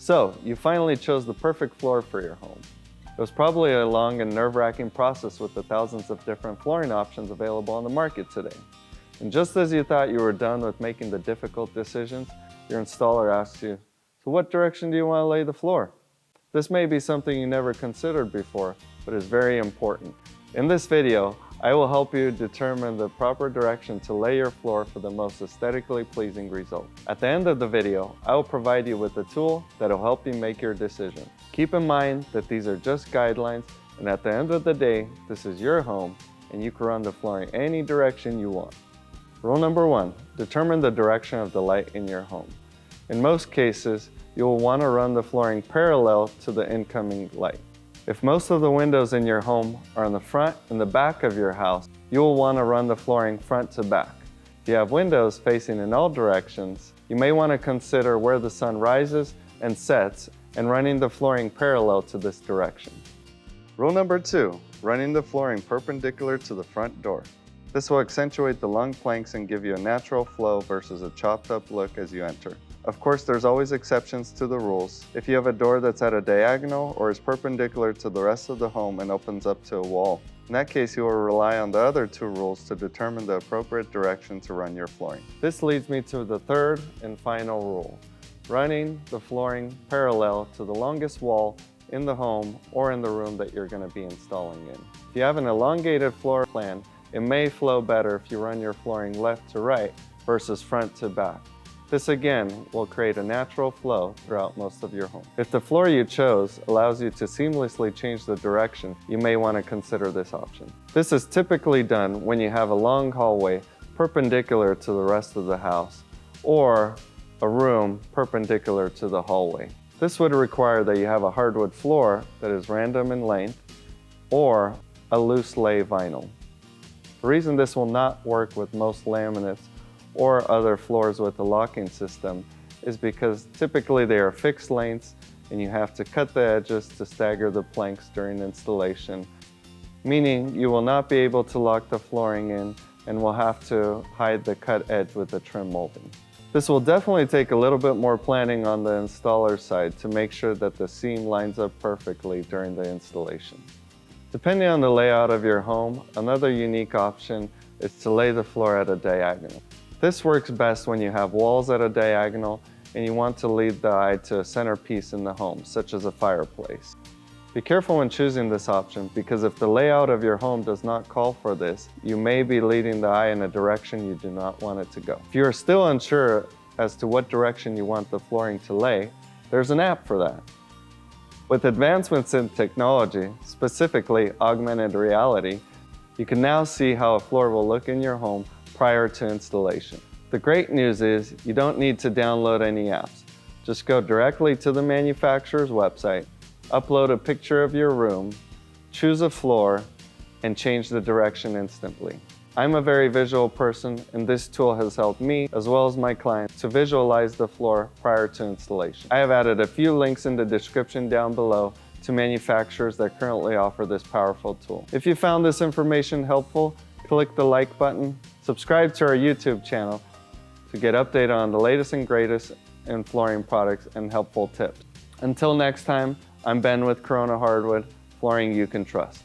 So, you finally chose the perfect floor for your home. It was probably a long and nerve-wracking process with the thousands of different flooring options available on the market today. And just as you thought you were done with making the difficult decisions, your installer asks you, so what direction do you want to lay the floor? This may be something you never considered before, but is very important. In this video, I will help you determine the proper direction to lay your floor for the most aesthetically pleasing result. At the end of the video, I will provide you with a tool that will help you make your decision. Keep in mind that these are just guidelines, and at the end of the day, this is your home, and you can run the flooring any direction you want. Rule number 1, determine the direction of the light in your home. In most cases, you will want to run the flooring parallel to the incoming light. If most of the windows in your home are in the front and the back of your house, you will want to run the flooring front to back. If you have windows facing in all directions, you may want to consider where the sun rises and sets and running the flooring parallel to this direction. Rule number 2, running the flooring perpendicular to the front door. This will accentuate the long planks and give you a natural flow versus a chopped up look as you enter. Of course, there's always exceptions to the rules. If you have a door that's at a diagonal or is perpendicular to the rest of the home and opens up to a wall, in that case you will rely on the other 2 rules to determine the appropriate direction to run your flooring. This leads me to the third and final rule, running the flooring parallel to the longest wall in the home or in the room that you're going to be installing in. If you have an elongated floor plan, it may flow better if you run your flooring left to right versus front to back. This again will create a natural flow throughout most of your home. If the floor you chose allows you to seamlessly change the direction, you may want to consider this option. This is typically done when you have a long hallway perpendicular to the rest of the house or a room perpendicular to the hallway. This would require that you have a hardwood floor that is random in length or a loose lay vinyl. The reason this will not work with most laminates or other floors with a locking system is because typically they are fixed lengths and you have to cut the edges to stagger the planks during installation, meaning you will not be able to lock the flooring in and will have to hide the cut edge with the trim molding. This will definitely take a little bit more planning on the installer's side to make sure that the seam lines up perfectly during the installation. Depending on the layout of your home, another unique option is to lay the floor at a diagonal. This works best when you have walls at a diagonal and you want to lead the eye to a centerpiece in the home, such as a fireplace. Be careful when choosing this option because if the layout of your home does not call for this, you may be leading the eye in a direction you do not want it to go. If you are still unsure as to what direction you want the flooring to lay, there's an app for that. With advancements in technology, specifically augmented reality, you can now see how a floor will look in your home prior to installation. The great news is you don't need to download any apps. Just go directly to the manufacturer's website, upload a picture of your room, choose a floor, and change the direction instantly. I'm a very visual person, and this tool has helped me, as well as my clients, to visualize the floor prior to installation. I have added a few links in the description down below to manufacturers that currently offer this powerful tool. If you found this information helpful, click the like button, subscribe to our YouTube channel to get updated on the latest and greatest in flooring products and helpful tips. Until next time, I'm Ben with Corona Hardwood, flooring you can trust.